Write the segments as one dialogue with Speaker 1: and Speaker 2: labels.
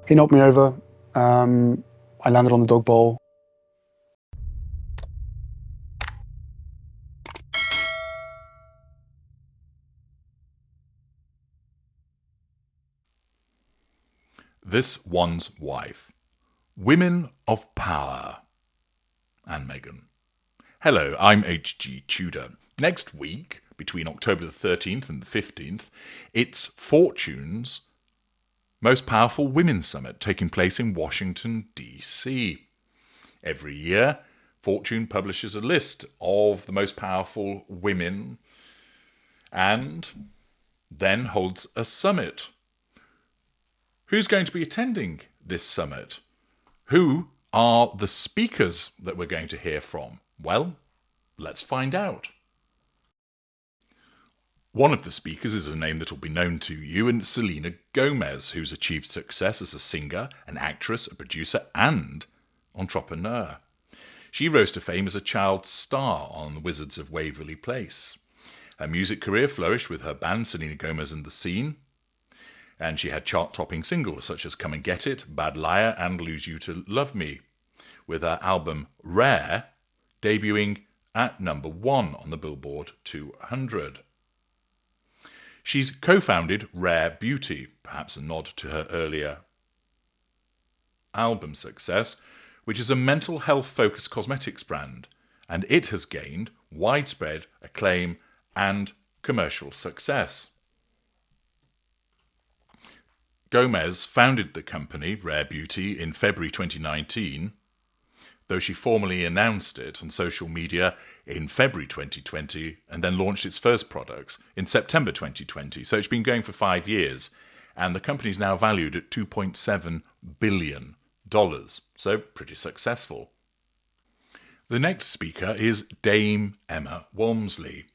Speaker 1: He knocked me over. I landed on the dog bowl.
Speaker 2: This One's Wife. Women of Power. And Meghan. Hello, I'm H.G. Tudor. Next week, between October the 13th and the 15th, it's Fortune's Most Powerful Women Summit taking place in Washington, D.C. Every year, Fortune publishes a list of the most powerful women and then holds a summit. Who's going to be attending this summit? Who are the speakers that we're going to hear from? Well, let's find out. One of the speakers is a name that will be known to you, and Selena Gomez, who's achieved success as a singer, an actress, a producer, and entrepreneur. She rose to fame as a child star on The Wizards of Waverly Place. Her music career flourished with her band Selena Gomez and the Scene, and she had chart-topping singles such as Come and Get It, Bad Liar, and Lose You to Love Me, with her album Rare debuting at number 1 on the Billboard 200. She's co-founded Rare Beauty, perhaps a nod to her earlier album success, which is a mental health-focused cosmetics brand, and it has gained widespread acclaim and commercial success. Gomez founded the company, Rare Beauty, in February 2019, though she formally announced it on social media in February 2020 and then launched its first products in September 2020. So it's been going for 5 years, and the company is now valued at $2.7 billion. So pretty successful. The next speaker is Dame Emma Walmsley.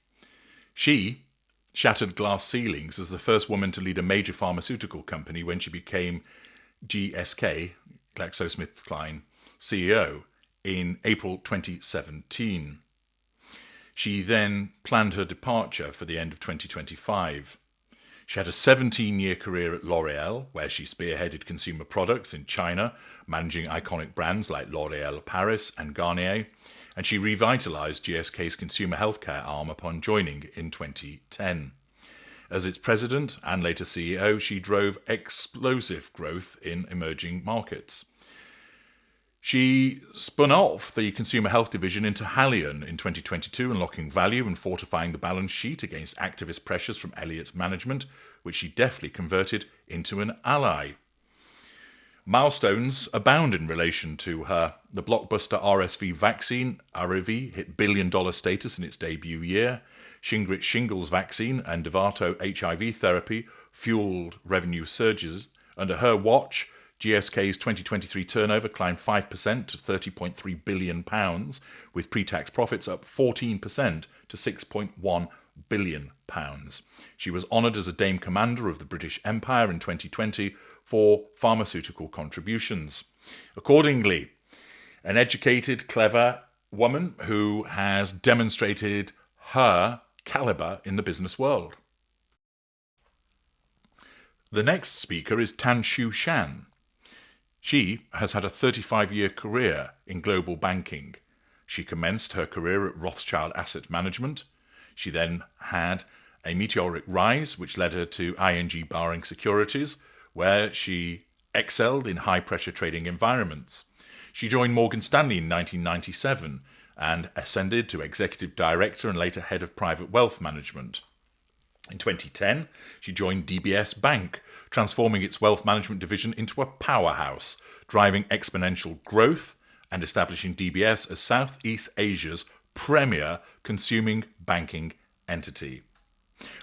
Speaker 2: She shattered glass ceilings as the first woman to lead a major pharmaceutical company when she became GSK, GlaxoSmithKline, CEO in April 2017. She then planned her departure for the end of 2025. She had a 17-year career at L'Oréal, where she spearheaded consumer products in China, managing iconic brands like L'Oréal Paris and Garnier, and she revitalized GSK's consumer healthcare arm upon joining in 2010. As its president and later CEO, she drove explosive growth in emerging markets. She spun off the consumer health division into Haleon in 2022, unlocking value and fortifying the balance sheet against activist pressures from Elliott management, which she deftly converted into an ally. Milestones abound in relation to her. The blockbuster RSV vaccine, Arrivi, hit billion-dollar status in its debut year. Shingrix shingles vaccine and Dovato HIV therapy fueled revenue surges. Under her watch, GSK's 2023 turnover climbed 5% to £30.3 billion, with pre-tax profits up 14% to £6.1 billion. She was honoured as a Dame Commander of the British Empire in 2020 for pharmaceutical contributions. Accordingly, an educated, clever woman who has demonstrated her calibre in the business world. The next speaker is Tan Shu Shan. She has had a 35-year career in global banking. She commenced her career at Rothschild Asset Management. She then had a meteoric rise, which led her to ING Barring Securities, where she excelled in high-pressure trading environments. She joined Morgan Stanley in 1997 and ascended to executive director and later head of private wealth management. In 2010, she joined DBS Bank, transforming its wealth management division into a powerhouse, driving exponential growth and establishing DBS as Southeast Asia's premier consuming banking entity.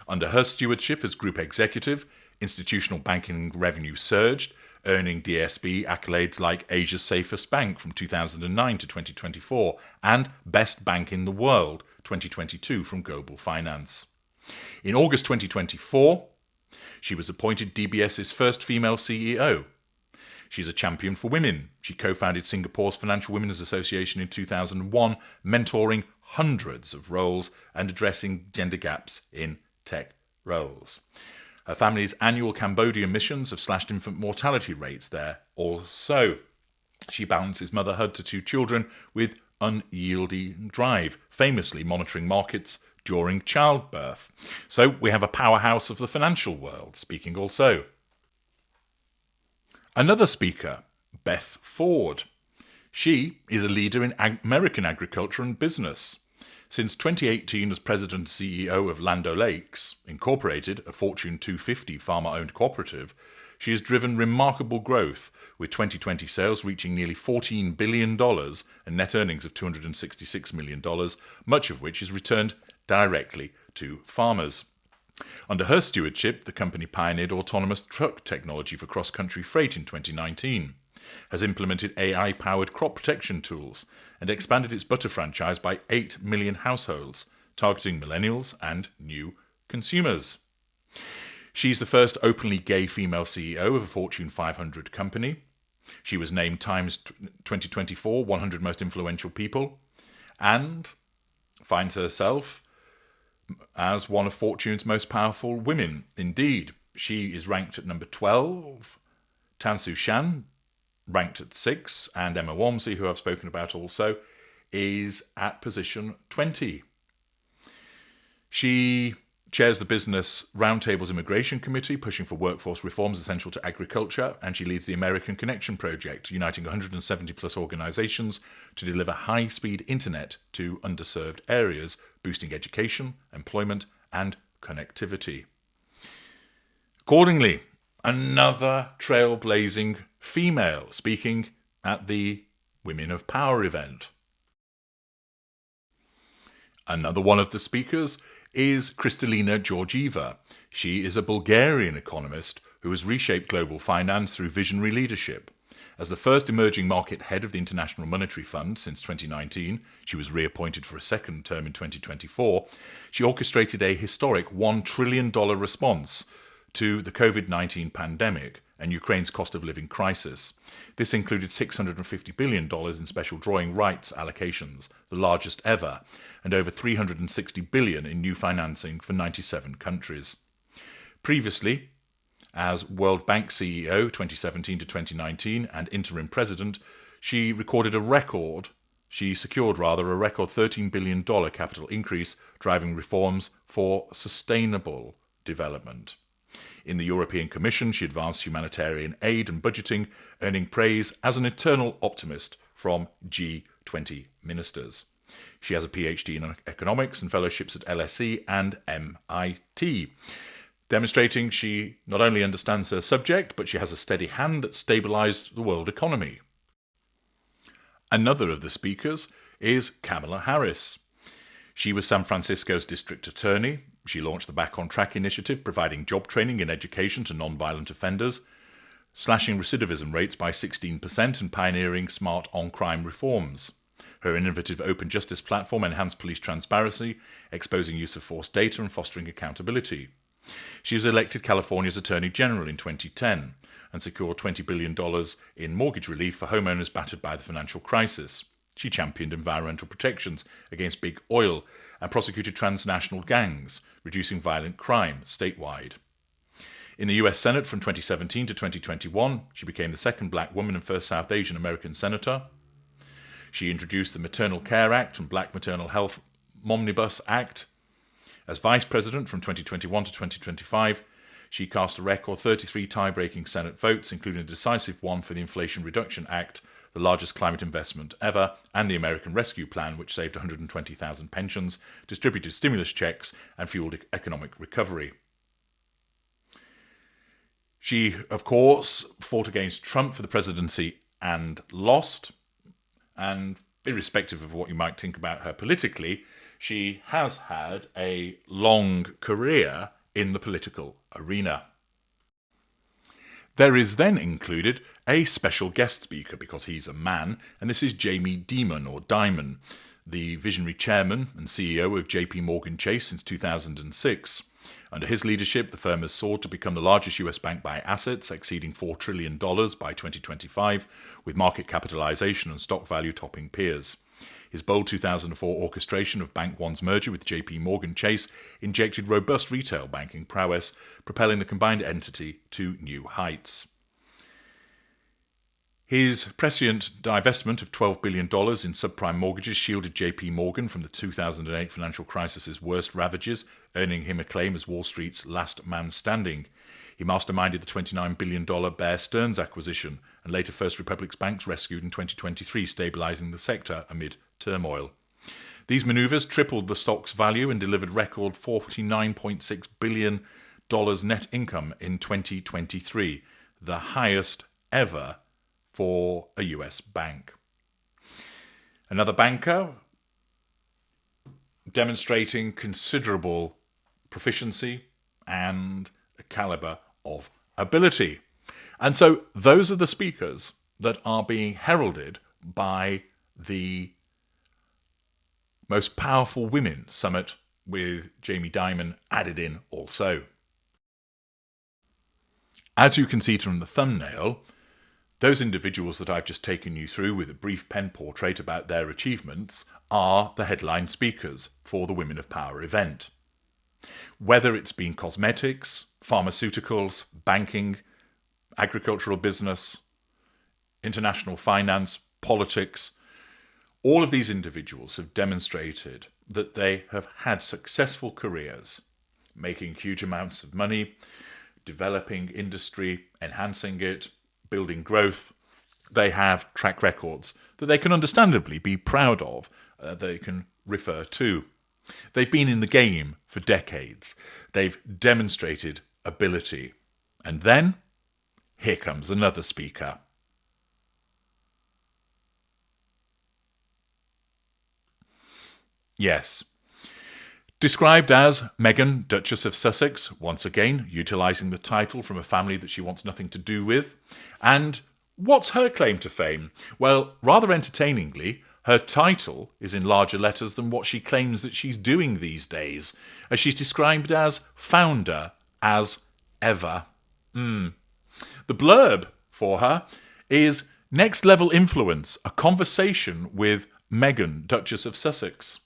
Speaker 2: Under her stewardship as group executive, institutional banking revenue surged, earning DSB accolades like Asia's Safest Bank from 2009 to 2024 and Best Bank in the World 2022 from Global Finance. In August 2024, she was appointed DBS's first female CEO. She's a champion for women. She co-founded Singapore's Financial Women's Association in 2001, mentoring hundreds of roles and addressing gender gaps in tech roles. Her family's annual Cambodian missions have slashed infant mortality rates there also. She balances motherhood to 2 children with unyielding drive, famously monitoring markets during childbirth. So we have a powerhouse of the financial world speaking also. Another speaker, Beth Ford. She is a leader in American agriculture and business. Since 2018 as president and CEO of Land O'Lakes, Incorporated, a Fortune 250 farmer-owned cooperative, she has driven remarkable growth, with 2020 sales reaching nearly $14 billion and net earnings of $266 million, much of which is returned directly to farmers. Under her stewardship, the company pioneered autonomous truck technology for cross-country freight in 2019, has implemented AI-powered crop protection tools, and expanded its butter franchise by 8 million households, targeting millennials and new consumers. She's the first openly gay female CEO of a Fortune 500 company. She was named Time's 2024 100 Most Influential People, and finds herself as one of Fortune's most powerful women. Indeed, she is ranked at number 12, Tansu Shan ranked at 6, and Emma Walmsley, who I've spoken about also, is at position 20. She chairs the Business Roundtable's Immigration Committee, pushing for workforce reforms essential to agriculture, and she leads the American Connection Project, uniting 170-plus organisations to deliver high-speed internet to underserved areas, boosting education, employment, and connectivity. Accordingly, another trailblazing female speaking at the Women of Power event. Another one of the speakers is Kristalina Georgieva. She is a Bulgarian economist who has reshaped global finance through visionary leadership. As the first emerging market head of the International Monetary Fund since 2019, she was reappointed for a second term in 2024, she orchestrated a historic $1 trillion response to the COVID-19 pandemic and Ukraine's cost of living crisis. This included $650 billion in special drawing rights allocations, the largest ever, and over $360 billion in new financing for 97 countries. Previously, as World Bank CEO 2017 to 2019 and interim president, she secured a record $13 billion capital increase, driving reforms for sustainable development. In the European Commission, she advanced humanitarian aid and budgeting, earning praise as an eternal optimist from G20 ministers. She has a PhD in economics and fellowships at LSE and MIT, demonstrating she not only understands her subject, but she has a steady hand that stabilised the world economy. Another of the speakers is Kamala Harris. She was San Francisco's district attorney. She launched the Back on Track initiative, providing job training and education to non-violent offenders, slashing recidivism rates by 16% and pioneering smart on-crime reforms. Her innovative open justice platform enhanced police transparency, exposing use of force data and fostering accountability. She was elected California's Attorney General in 2010 and secured $20 billion in mortgage relief for homeowners battered by the financial crisis. She championed environmental protections against big oil and prosecuted transnational gangs, reducing violent crime statewide. In the US Senate from 2017 to 2021, she became the second black woman and first South Asian American senator. She introduced the Maternal Care Act and Black Maternal Health Omnibus Act. As vice president from 2021 to 2025, she cast a record 33 tie-breaking Senate votes, including a decisive one for the Inflation Reduction Act, the largest climate investment ever, and the American Rescue Plan, which saved 120,000 pensions, distributed stimulus checks, and fueled economic recovery. She, of course, fought against Trump for the presidency and lost. And irrespective of what you might think about her politically, she has had a long career in the political arena. There is then included a special guest speaker, because he's a man, and this is Jamie Dimon, the visionary chairman and CEO of JP Morgan Chase since 2006. Under his leadership, the firm has soared to become the largest US bank by assets, exceeding $4 trillion by 2025, with market capitalization and stock value topping peers. His bold 2004 orchestration of Bank One's merger with JP Morgan Chase injected robust retail banking prowess, propelling the combined entity to new heights. His prescient divestment of $12 billion in subprime mortgages shielded JP Morgan from the 2008 financial crisis's worst ravages, earning him acclaim as Wall Street's last man standing. He masterminded the $29 billion Bear Stearns acquisition, and later First Republic's banks rescued in 2023, stabilising the sector amid turmoil. These manoeuvres tripled the stock's value and delivered record $49.6 billion net income in 2023, the highest ever for a US bank. Another banker demonstrating considerable proficiency and a calibre of ability. And so those are the speakers that are being heralded by the Most Powerful Women Summit, with Jamie Dimon added in also. As you can see from the thumbnail, those individuals that I've just taken you through with a brief pen portrait about their achievements are the headline speakers for the Women of Power event. Whether it's been cosmetics, pharmaceuticals, banking, agricultural business, international finance, politics, all of these individuals have demonstrated that they have had successful careers, making huge amounts of money, developing industry, enhancing it, building growth. They have track records that they can understandably be proud of, they can refer to. They've been in the game for decades. They've demonstrated ability. And then, here comes another speaker. Yes. Described as Meghan, Duchess of Sussex, once again utilising the title from a family that she wants nothing to do with. And what's her claim to fame? Well, rather entertainingly, her title is in larger letters than what she claims that she's doing these days, as she's described as founder as ever. The blurb for her is Next Level Influence, a conversation with Meghan, Duchess of Sussex.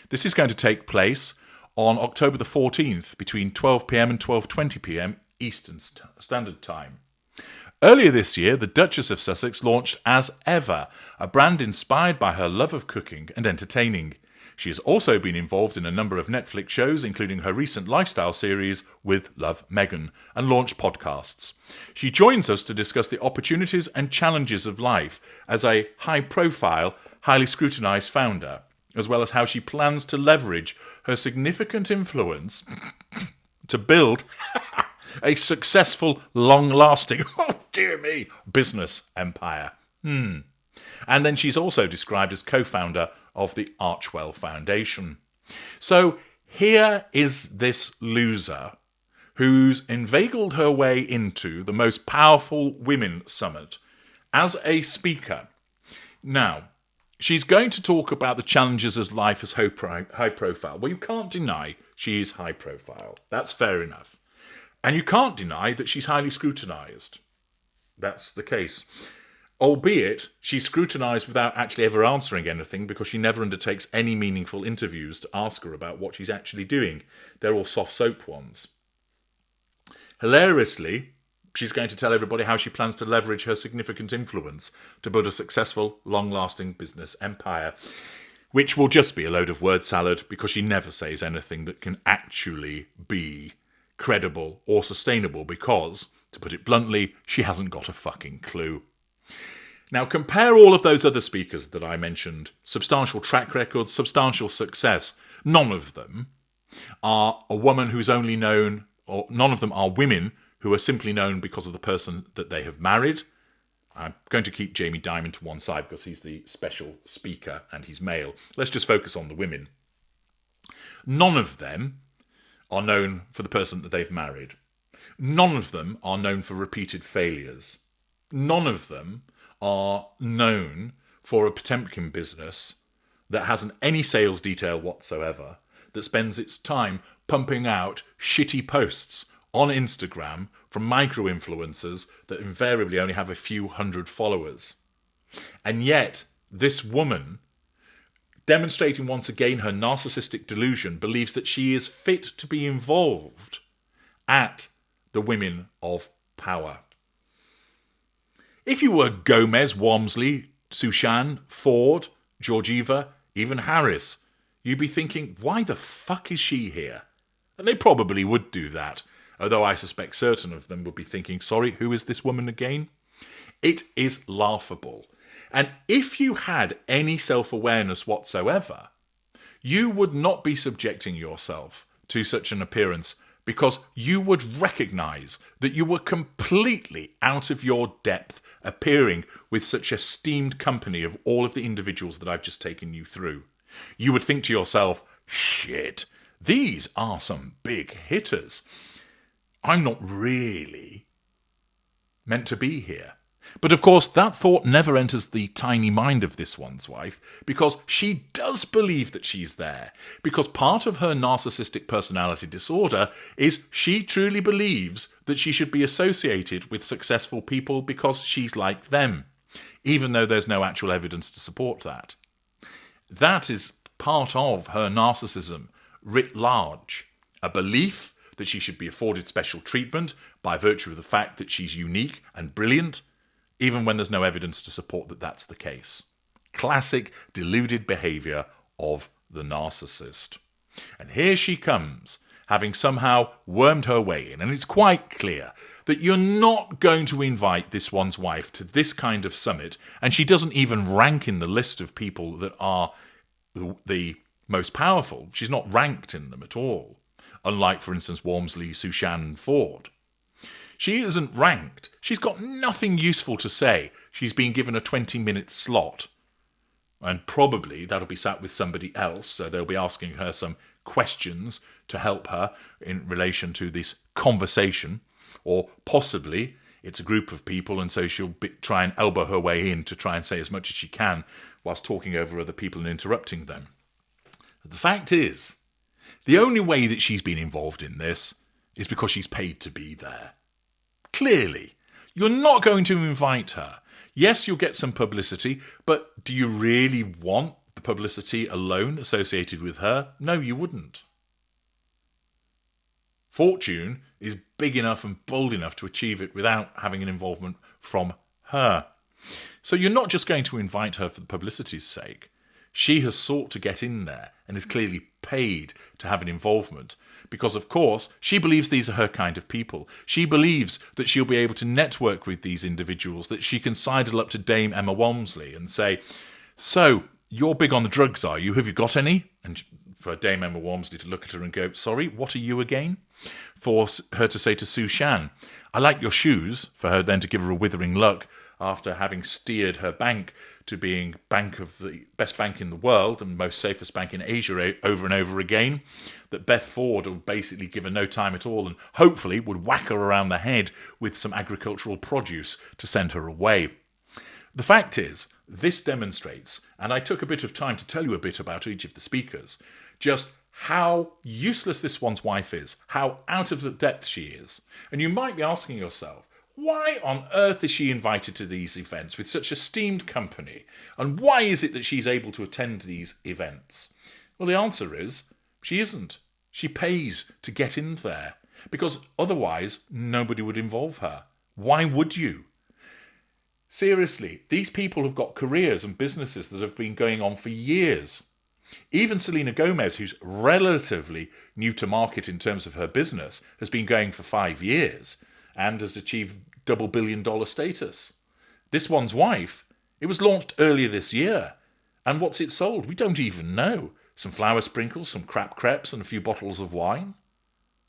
Speaker 2: This is going to take place on October the 14th between 12 p.m. and 12:20 p.m. Eastern Standard Time. Earlier this year, the Duchess of Sussex launched As Ever, a brand inspired by her love of cooking and entertaining. She has also been involved in a number of Netflix shows, including her recent lifestyle series with Love Meghan, and launched podcasts. She joins us to discuss the opportunities and challenges of life as a high-profile, highly scrutinised founder, as well as how she plans to leverage her significant influence to build a successful, long-lasting, oh dear me, business empire. And then she's also described as co-founder of the Archwell Foundation. So here is this loser who's inveigled her way into the Most Powerful Women Summit as a speaker. Now, she's going to talk about the challenges of life as high profile. Well, you can't deny she is high profile. That's fair enough. And you can't deny that she's highly scrutinised. That's the case. Albeit, she's scrutinised without actually ever answering anything, because she never undertakes any meaningful interviews to ask her about what she's actually doing. They're all soft soap ones. Hilariously, she's going to tell everybody how she plans to leverage her significant influence to build a successful, long-lasting business empire, which will just be a load of word salad, because she never says anything that can actually be credible or sustainable, because, to put it bluntly, she hasn't got a fucking clue. Now, compare all of those other speakers that I mentioned. Substantial track records, substantial success. None of them are a woman who's only known, or none of them are women who are simply known because of the person that they have married. I'm going to keep Jamie Dimon to one side because he's the special speaker and he's male. Let's just focus on the women. None of them are known for the person that they've married. None of them are known for repeated failures. None of them are known for a Potemkin business that hasn't any sales detail whatsoever, that spends its time pumping out shitty posts on Instagram from micro-influencers that invariably only have a few hundred followers. And yet, this woman demonstrating once again her narcissistic delusion, believes that she is fit to be involved at the women of power. If you were Gomez, Walmsley, Sushan, Ford, Georgieva, even Harris, you'd be thinking, why the fuck is she here? And they probably would do that, although I suspect certain of them would be thinking, sorry, who is this woman again? It is laughable. And if you had any self-awareness whatsoever, you would not be subjecting yourself to such an appearance, because you would recognise that you were completely out of your depth appearing with such esteemed company of all of the individuals that I've just taken you through. You would think to yourself, shit, these are some big hitters. I'm not really meant to be here. But of course, that thought never enters the tiny mind of this one's wife, because she does believe that she's there. Because part of her narcissistic personality disorder is she truly believes that she should be associated with successful people because she's like them, even though there's no actual evidence to support that. That is part of her narcissism writ large, a belief that she should be afforded special treatment by virtue of the fact that she's unique and brilliant, even when there's no evidence to support that that's the case. Classic deluded behaviour of the narcissist. And here she comes, having somehow wormed her way in, and it's quite clear that you're not going to invite this one's wife to this kind of summit, and she doesn't even rank in the list of people that are the most powerful. She's not ranked in them at all, unlike, for instance, Walmsley, Sushan and Ford. She isn't ranked. She's got nothing useful to say. She's been given a 20-minute slot. And probably that'll be sat with somebody else, so they'll be asking her some questions to help her in relation to this conversation. Or possibly it's a group of people, and so she'll try and elbow her way in to try and say as much as she can whilst talking over other people and interrupting them. The fact is, the only way that she's been involved in this is because she's paid to be there. Clearly, you're not going to invite her. Yes, you'll get some publicity, but do you really want the publicity alone associated with her? No, you wouldn't. Fortune is big enough and bold enough to achieve it without having an involvement from her. So you're not just going to invite her for the publicity's sake. She has sought to get in there and is clearly paid to have an involvement because, of course, she believes these are her kind of people. She believes that she'll be able to network with these individuals, that she can sidle up to Dame Emma Walmsley and say, so, you're big on the drugs, are you? Have you got any? And for Dame Emma Walmsley to look at her and go, sorry, what are you again? For her to say to Sushan, I like your shoes, for her then to give her a withering look after having steered her bank to being bank of the best bank in the world and most safest bank in Asia over and over again, that Beth Ford will basically give her no time at all and hopefully would whack her around the head with some agricultural produce to send her away. The fact is, this demonstrates, and I took a bit of time to tell you a bit about each of the speakers, just how useless this one's wife is, how out of the depth she is. And you might be asking yourself, why on earth is she invited to these events with such esteemed company? And why is it that she's able to attend these events? Well, the answer is, she isn't. She pays to get in there, because otherwise nobody would involve her. Why would you? Seriously, these people have got careers and businesses that have been going on for years. Even Selena Gomez, who's relatively new to market in terms of her business, has been going for 5 years and has achieved double billion-dollar status. This one's wife, it was launched earlier this year. And what's it sold? We don't even know. Some flour sprinkles, some crepes, and a few bottles of wine.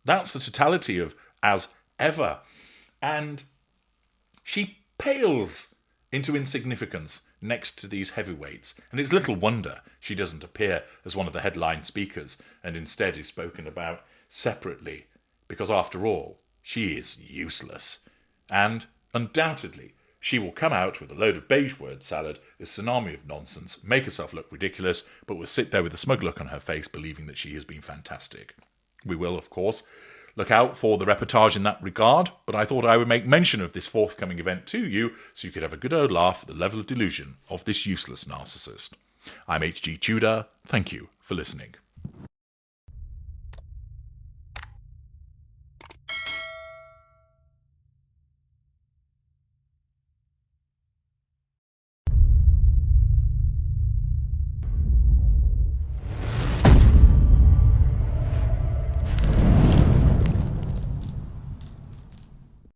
Speaker 2: That's the totality of as ever. And she pales into insignificance next to these heavyweights. And it's little wonder she doesn't appear as one of the headline speakers and instead is spoken about separately. Because after all, she is useless. And undoubtedly, she will come out with a load of beige word salad, a tsunami of nonsense, make herself look ridiculous, but will sit there with a smug look on her face, believing that she has been fantastic. We will, of course, look out for the reportage in that regard, but I thought I would make mention of this forthcoming event to you so you could have a good old laugh at the level of delusion of this useless narcissist. I'm H.G. Tudor. Thank you for listening.